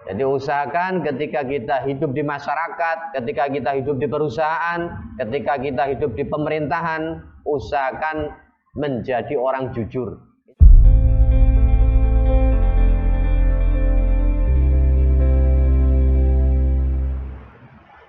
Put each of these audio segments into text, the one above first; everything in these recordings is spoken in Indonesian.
Jadi usahakan ketika kita hidup di masyarakat, ketika kita hidup di perusahaan, ketika kita hidup di pemerintahan, usahakan menjadi orang jujur.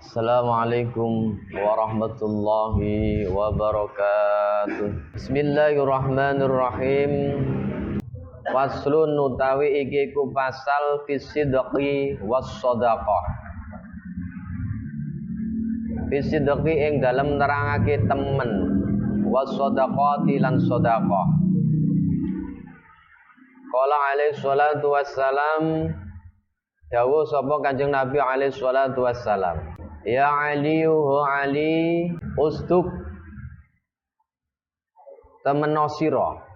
Assalamualaikum warahmatullahi wabarakatuh. Bismillahirrahmanirrahim. Faslun utawi iki ku pasal fisidqi was shadaqah. Fisidqi ing dalem nerangake temen, was shadaqati lan shadaqah. Qala alaihi salatu wassalam, dawuh sapa Kanjeng Nabi alaihi salatu wassalam, ya Ali Ali ustuk temeno sira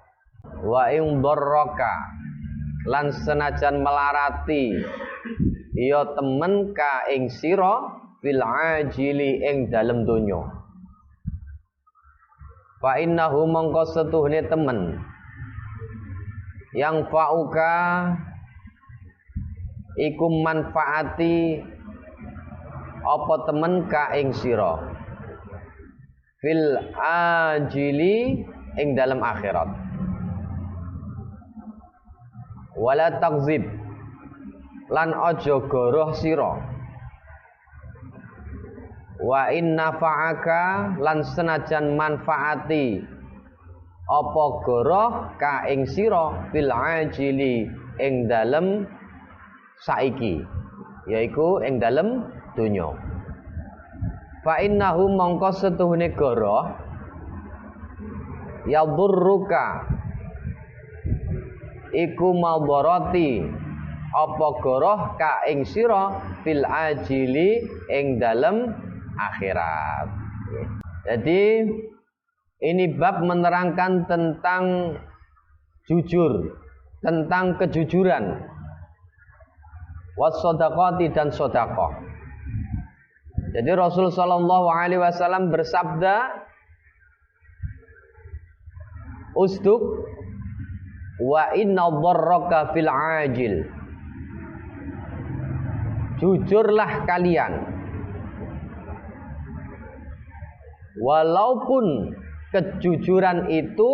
wa ing baraka lan senajan melarati ya temen ka ing sira fil ajili ing dalem donya. Fa innahu mongko setuhne temen yang fauka iku manfaati apa temen ka ing sira fil ajili ing dalem akhirat. Wala takzib lan aja goroh sira. Wa inna fa'aka lan senajan manfaati apa goroh ka ing sira fil ajili ing dalem saiki, yaiku ing dalem donya. Fa innahu mongko setuhune goroh yadurruka iku maldharati apa goroh ka ing sira fil ajili ing dalem akhirat. Jadi ini bab menerangkan tentang jujur, tentang kejujuran, was shadaqati dan sedekah. Jadi Rasul sallallahu alaihi wasallam bersabda, ustuk wa inna dharraka fil ajil. Jujurlah kalian walaupun kejujuran itu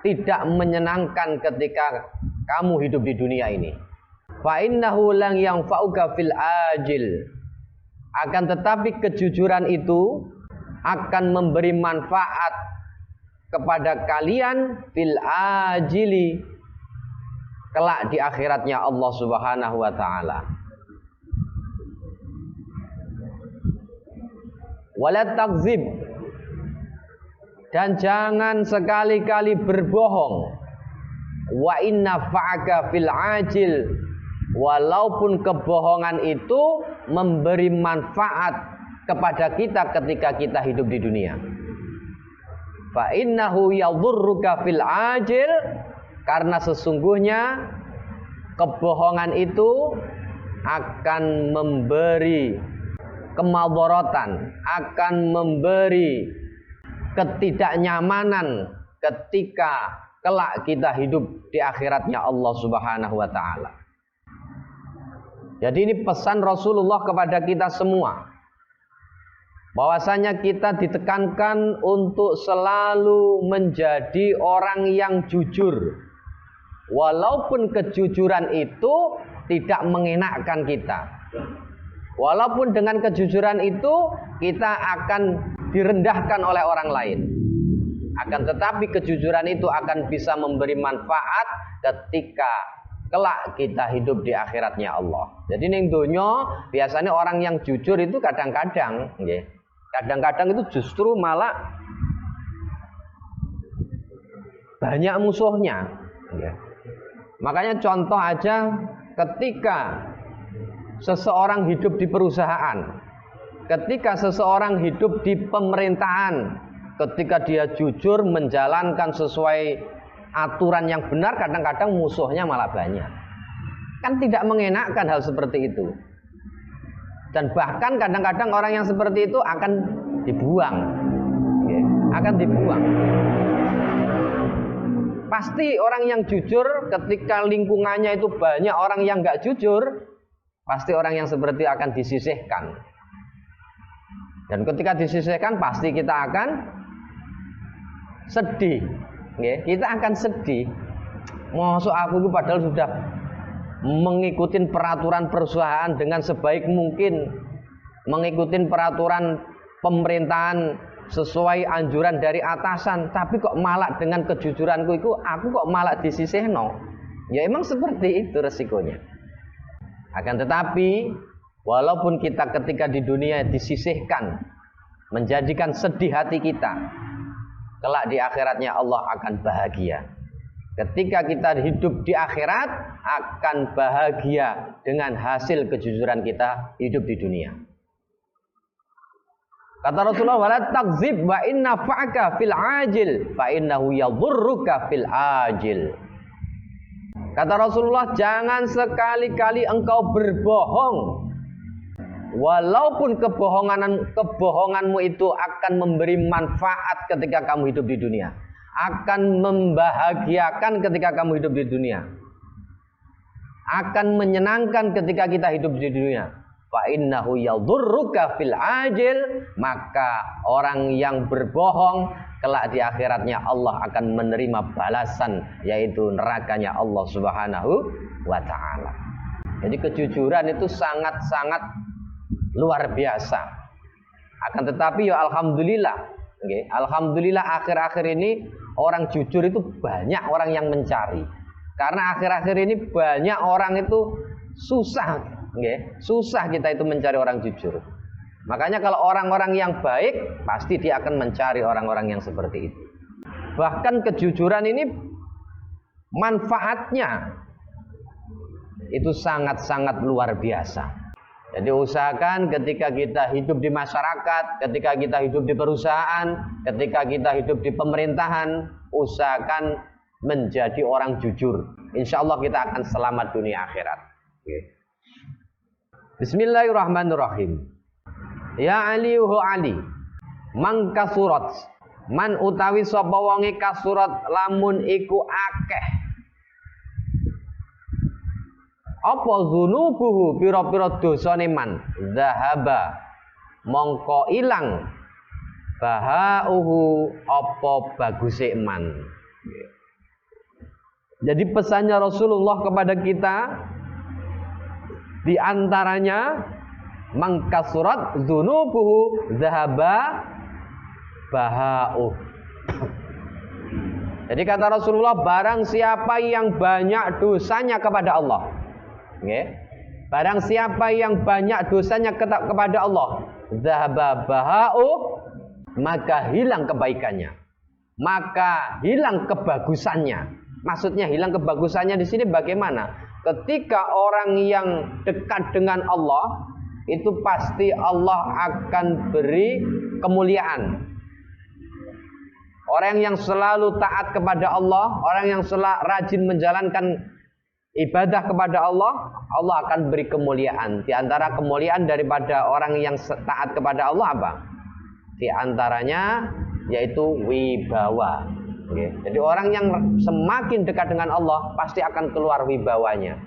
tidak menyenangkan ketika kamu hidup di dunia ini. Fa innahu lang yanfa'uka fil ajil. Akan tetapi kejujuran itu akan memberi manfaat kepada kalian fil ajili kelak di akhiratnya Allah Subhanahu wa taala. Wala takzib, dan jangan sekali-kali berbohong. Wa inna fa'aka fil ajil, walaupun kebohongan itu memberi manfaat kepada kita ketika kita hidup di dunia. Fa innahu yadhurruka fil ajil, karena sesungguhnya kebohongan itu akan memberi kemadharatan, akan memberi ketidaknyamanan ketika kelak kita hidup di akhiratnya Allah Subhanahu wa taala. Jadi ini pesan Rasulullah kepada kita semua, bahwasanya kita ditekankan untuk selalu menjadi orang yang jujur, walaupun kejujuran itu tidak mengenakkan kita, walaupun dengan kejujuran itu kita akan direndahkan oleh orang lain, akan tetapi kejujuran itu akan bisa memberi manfaat ketika kelak kita hidup di akhiratnya Allah. Jadi ning donya biasanya orang yang jujur itu kadang-kadang nggih, kadang-kadang itu justru malah banyak musuhnya. Makanya contoh aja ketika seseorang hidup di perusahaan, ketika seseorang hidup di pemerintahan, ketika dia jujur menjalankan sesuai aturan yang benar, kadang-kadang musuhnya malah banyak. Kan tidak mengenakkan hal seperti itu. Dan bahkan kadang-kadang orang yang seperti itu akan dibuang, akan dibuang. Pasti orang yang jujur ketika lingkungannya itu banyak orang yang nggak jujur, Pasti orang yang seperti akan disisihkan. Dan ketika disisihkan pasti kita akan sedih. Kita akan sedih. Masuk aku itu padahal sudah mengikuti peraturan perusahaan dengan sebaik mungkin, mengikuti peraturan pemerintahan sesuai anjuran dari atasan, tapi kok malah dengan kejujuranku itu aku kok malah disisihno. Ya emang seperti itu resikonya. Akan tetapi walaupun kita ketika di dunia disisihkan, menjadikan sedih hati kita, kelak di akhiratnya Allah akan bahagia. Ketika kita hidup di akhirat akan bahagia dengan hasil kejujuran kita hidup di dunia. Kata Rasulullah, wala takzib wa inna fa'aka fil ajil fa innahu yadhurruka fil ajil. Kata Rasulullah, jangan sekali-kali engkau berbohong. Walaupun kebohonganmu itu akan memberi manfaat ketika kamu hidup di dunia, akan membahagiakan ketika kamu hidup di dunia, akan menyenangkan ketika kita hidup di dunia. Fa innahu yadhurruka fil ajil, maka orang yang berbohong kelak di akhiratnya Allah akan menerima balasan, yaitu nerakanya Allah Subhanahu wa taala. Jadi kejujuran itu sangat-sangat luar biasa. Akan tetapi ya alhamdulillah, alhamdulillah akhir-akhir ini orang jujur itu banyak orang yang mencari. Karena akhir-akhir ini banyak orang itu susah, susah kita itu mencari orang jujur. Makanya kalau orang-orang yang baik pasti dia akan mencari orang-orang yang seperti itu. Bahkan kejujuran ini manfaatnya itu sangat-sangat luar biasa. Jadi usahakan ketika kita hidup di masyarakat, ketika kita hidup di perusahaan, ketika kita hidup di pemerintahan, usahakan menjadi orang jujur. Insya Allah kita akan selamat dunia akhirat. Bismillahirrahmanirrahim. Ya alihu ali, man kasurat, man utawi sapa wonge kasurat lamun iku akeh. Apa zunubuhu pira-pira dosane man, zahaba mongko ilang, bahauhu apa baguse man. Jadi pesannya Rasulullah kepada kita di antaranya mangkasurat dzunubuhu zahaba bahauh. Jadi kata Rasulullah, barang siapa yang banyak dosanya kepada Allah, barang siapa yang banyak dosanya kepada Allah, zahaba bahauh, maka hilang kebaikannya, maka hilang kebagusannya. Maksudnya hilang kebagusannya di sini bagaimana? Ketika orang yang dekat dengan Allah, itu pasti Allah akan beri kemuliaan. Orang yang selalu taat kepada Allah, orang yang selalu rajin menjalankan ibadah kepada Allah, Allah akan beri kemuliaan. Di antara kemuliaan daripada orang yang taat kepada Allah apa? Di antaranya yaitu wibawa. Jadi orang yang semakin dekat dengan Allah pasti akan keluar wibawanya.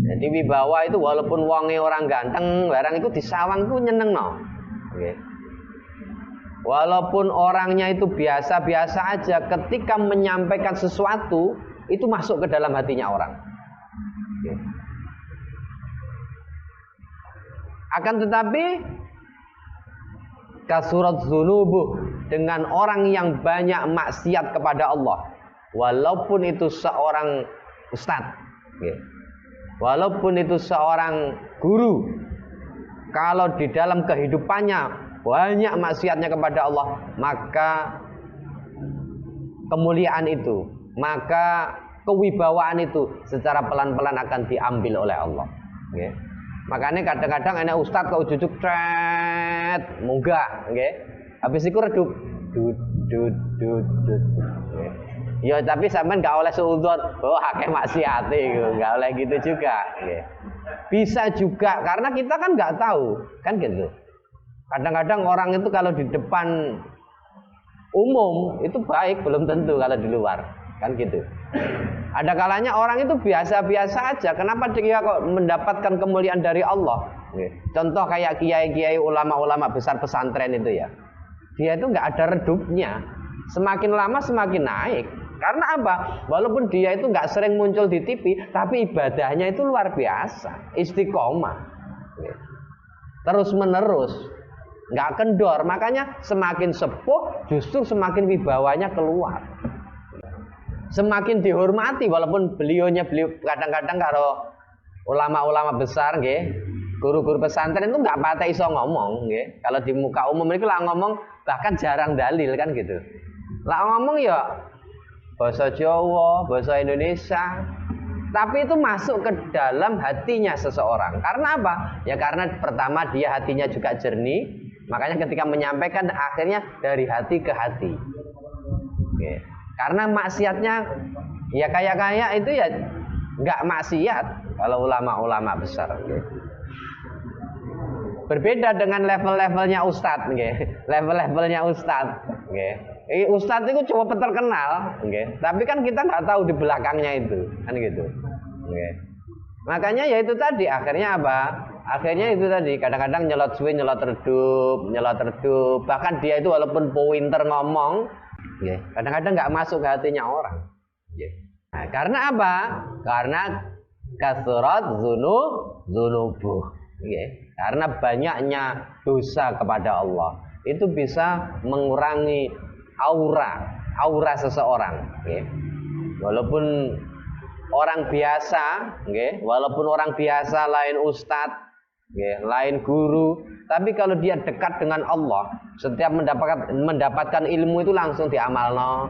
Jadi wibawa itu walaupun wonge orang ganteng, barang itu disawang itu nyeneng no. Walaupun orangnya itu biasa-biasa aja, ketika menyampaikan sesuatu itu masuk ke dalam hatinya orang. Akan tetapi kasurat dzunubuh, dengan orang yang banyak maksiat kepada Allah, walaupun itu seorang ustadz, walaupun itu seorang guru, kalau di dalam kehidupannya banyak maksiatnya kepada Allah, maka kemuliaan itu, maka kewibawaan itu secara pelan-pelan akan diambil oleh Allah. Makanya kadang-kadang enak ustadz kau jujuk cet munggah, habis itu redup dud. Ya tapi sampean gak oleh seudon, akeh maksiat gitu, gak oleh gitu juga. Bisa juga karena kita kan nggak tahu, kan gitu. Kadang-kadang orang itu kalau di depan umum itu baik, belum tentu kalau di luar. kan gitu. Ada kalanya orang itu biasa-biasa aja, kenapa dia kok mendapatkan kemuliaan dari Allah? Contoh kayak kiai-kiai, ulama-ulama besar pesantren itu ya, dia itu nggak ada redupnya, semakin lama semakin naik. Karena apa? Walaupun dia itu nggak sering muncul di TV, tapi ibadahnya itu luar biasa, istiqomah, terus menerus, nggak kendor. Makanya semakin sepuh justru semakin wibawanya keluar, semakin dihormati. Walaupun beliau kadang-kadang kalau ulama-ulama besar, guru-guru pesantren itu nggak patah iso ngomong, kalau di muka umum itu lah ngomong bahkan jarang dalil kan gitu. Lah ngomong ya bahasa Jawa, bahasa Indonesia, tapi itu masuk ke dalam hatinya seseorang. Karena apa? Ya karena pertama dia hatinya juga jernih, makanya ketika menyampaikan akhirnya dari hati ke hati. Karena maksiatnya ya kayak itu ya nggak maksiat kalau ulama-ulama besar. Berbeda dengan level-levelnya ustadz, level-levelnya ustadz. Ustadz itu coba terkenal, tapi kan kita nggak tahu di belakangnya itu, kan gitu. Makanya ya itu tadi akhirnya apa? Akhirnya itu tadi kadang-kadang nyelot suwe, nyelot redup, bahkan dia itu walaupun pointer ngomong, kadang-kadang nggak masuk ke hatinya orang. Nah, karena apa? Karena kasrat zunubuh. Karena banyaknya dosa kepada Allah itu bisa mengurangi aura seseorang. Walaupun orang biasa, lain ustadz, lain guru, tapi kalau dia dekat dengan Allah, setiap mendapatkan ilmu itu langsung diamalno,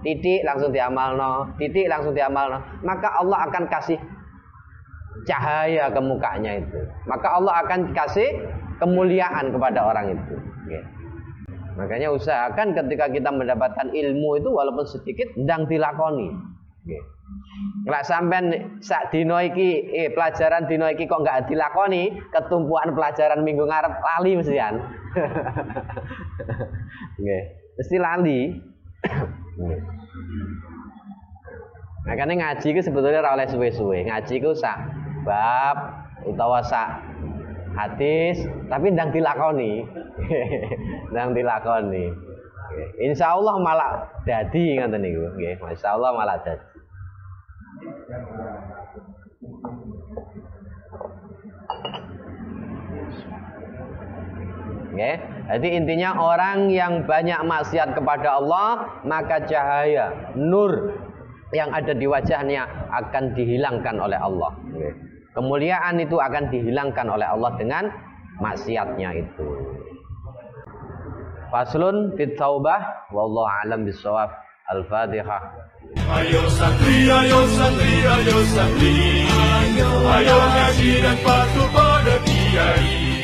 titik langsung diamalno, maka Allah akan kasih cahaya ke mukanya itu, maka Allah akan kasih kemuliaan kepada orang itu. Makanya usahakan ketika kita mendapatkan ilmu itu walaupun sedikit ndang dilakoni. Nggak sampean sak dino iki pelajaran dino iki kok nggak dilakoni, ketumpuan pelajaran minggu ngarep lali mestian. Mesti lali. Makanya ngaji itu sebetulnya ora oleh suwe-suwe. Ngaji itu sak bab utawa sak hadis, tapi ndang dilakoni. Insyaallah malah dadi ngoten niku, nggih. Masyaallah malah dadi. Jadi intinya orang yang banyak maksiat kepada Allah, maka cahaya nur yang ada di wajahnya akan dihilangkan oleh Allah. Kemuliaan itu akan dihilangkan oleh Allah dengan maksiatnya itu. Faslun fit taubah wallahu a'lam bissawab. Al-Fatihah. Ayo santri, ayo santri, ayo santri, ayo ngaji dan patuh pada kiai.